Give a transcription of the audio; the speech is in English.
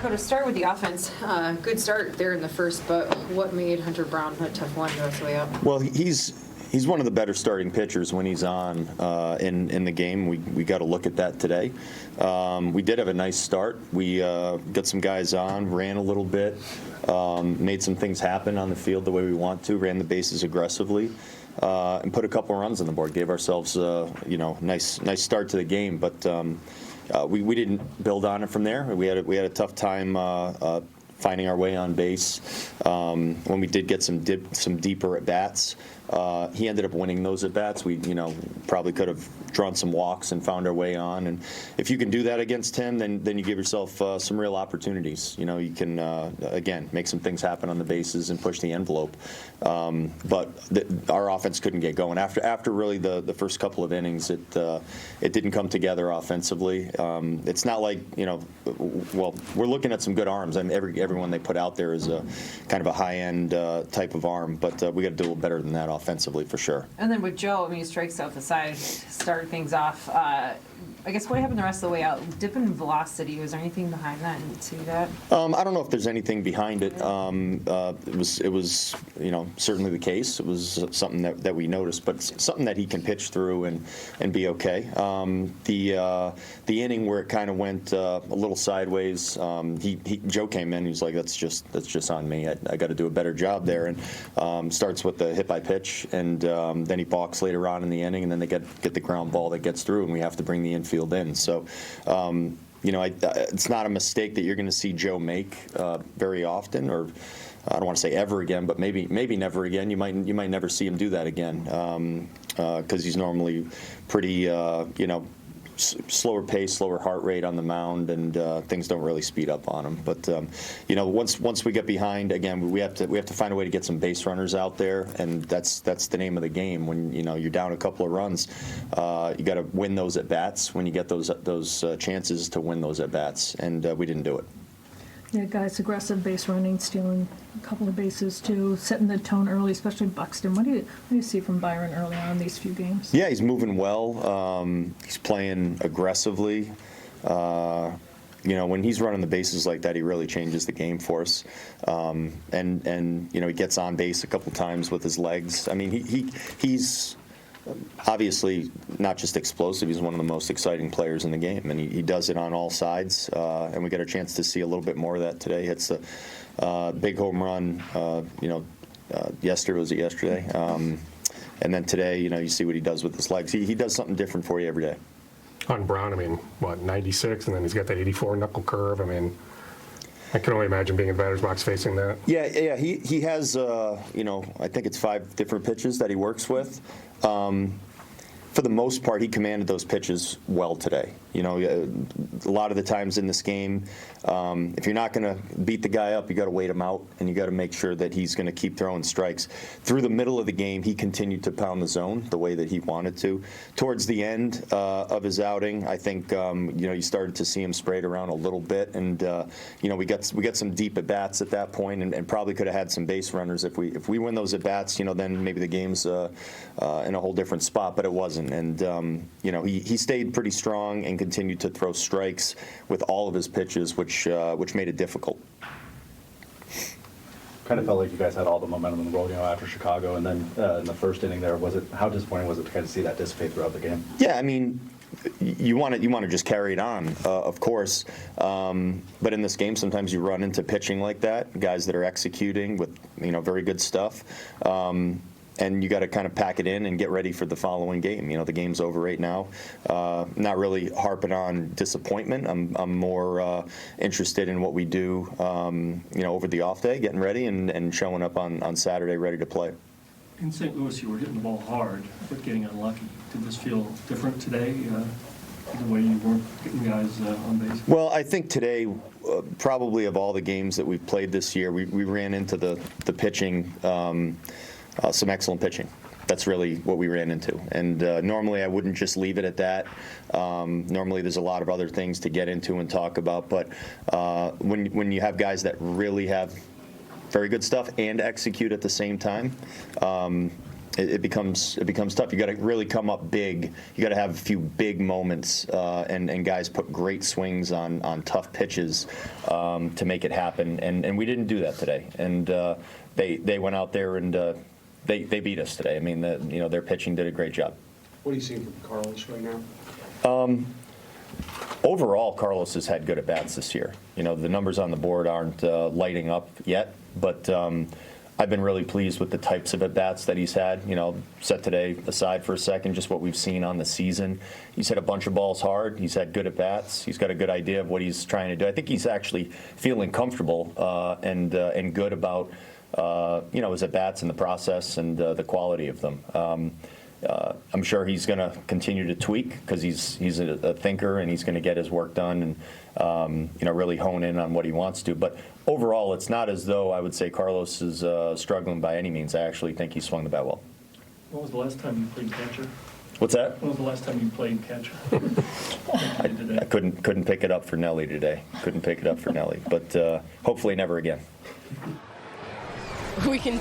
Rocco, to start with the offense, good start there in the first, but what made Hunter Brown a tough one the rest of the way out? Well, he's one of the better starting pitchers when he's on in the game. We got to look at that today. We did have a nice start. We got some guys on, ran a little bit, made some things happen on the field the way we want to, ran the bases aggressively, and put a couple runs on the board. Gave ourselves nice start to the game, but we didn't build on it from there. We had a tough time finding our way on base. When we did get some deeper at bats, he ended up winning those at bats. We probably could have drawn some walks and found our way on. And if you can do that against him, then you give yourself some real opportunities. You can again make some things happen on the bases and push the envelope. But our offense couldn't get going after really the first couple of innings. It didn't come together offensively. It's not like well, we're looking at some good arms. I mean, everyone they put out there is a kind of a high-end type of arm, but we got to do a little better than that offensively for sure. And then with Joe, he strikes out the side, start things off. I guess what happened the rest of the way out? Dip in velocity. Was there anything behind that? And see that? I don't know if there's anything behind it. It was certainly the case. It was something that we noticed, but something that he can pitch through and be okay. The inning where it kind of went a little sideways. Joe came in. He was like, that's just on me. I got to do a better job there. And starts with the hit by pitch, and then he balks later on in the inning, and then they get the ground ball that gets through, and we have to bring the infield in. So, it's not a mistake that you're going to see Joe make very often, or I don't want to say ever again, but maybe never again. You might never see him do that again because he's normally pretty slower pace, slower heart rate on the mound, and things don't really speed up on him. But once we get behind, again, we have to find a way to get some base runners out there, and that's the name of the game. When you're down a couple of runs, you got to win those at bats. When you get those chances to win those at bats, and we didn't do it. Yeah, guys, aggressive base running, stealing a couple of bases too, setting the tone early, especially Buxton. What do you see from Byron early on in these few games? Yeah, he's moving well. He's playing aggressively. When he's running the bases like that, he really changes the game for us. And he gets on base a couple times with his legs. I mean, he's obviously not just explosive. He's one of the most exciting players in the game, and he does it on all sides. And we got a chance to see a little bit more of that today. Hits a big home run. Yesterday. And then today, you see what he does with his legs. He does something different for you every day. On Brown, 96, and then he's got that 84 knuckle curve. I can only imagine being in the batter's box facing that. Yeah. He has, I think it's 5 different pitches that he works with. For the most part, he commanded those pitches well today. A lot of the times in this game, if you're not going to beat the guy up, you got to wait him out, and you got to make sure that he's going to keep throwing strikes. Through the middle of the game, he continued to pound the zone the way that he wanted to. Towards the end of his outing, I think you started to see him sprayed around a little bit, and we got some deep at bats at that point, and probably could have had some base runners if we win those at bats. Then maybe the game's in a whole different spot, but it wasn't. And he stayed pretty strong and continued to throw strikes with all of his pitches, which made it difficult. Kind of felt like you guys had all the momentum in the world, after Chicago, and then in the first inning there, how disappointing was it to kind of see that dissipate throughout the game? Yeah, you want to just carry it on, of course. But in this game, sometimes you run into pitching like that, guys that are executing with very good stuff. And you got to kind of pack it in and get ready for the following game. The game's over right now. Not really harping on disappointment. I'm more interested in what we do, over the off day, getting ready and showing up on Saturday ready to play. In St. Louis, you were hitting the ball hard, but getting unlucky. Did this feel different today, the way you weren't getting guys on base? Well, I think today, probably of all the games that we've played this year, we ran into the pitching. Some excellent pitching. That's really what we ran into. And normally I wouldn't just leave it at that. Normally there's a lot of other things to get into and talk about. But when you have guys that really have very good stuff and execute at the same time, it becomes tough. You got to really come up big. You got to have a few big moments, and guys put great swings on tough pitches to make it happen. And we didn't do that today. And they went out there and they beat us today. I mean, their pitching did a great job. What are you seeing from Carlos right now? Overall, Carlos has had good at-bats this year. The numbers on the board aren't lighting up yet, but I've been really pleased with the types of at-bats that he's had. Set today aside for a second, just what we've seen on the season. He's hit a bunch of balls hard. He's had good at-bats. He's got a good idea of what he's trying to do. I think he's actually feeling comfortable and good about his at-bats and the process and the quality of them. I'm sure he's going to continue to tweak because he's a thinker and he's going to get his work done and really hone in on what he wants to. But overall, it's not as though I would say Carlos is struggling by any means. I actually think he swung the bat well. When was the last time you played catcher? What's that? When was the last time you played catcher? I couldn't pick it up for Nelly today. Couldn't pick it up for Nelly, but hopefully never again. We can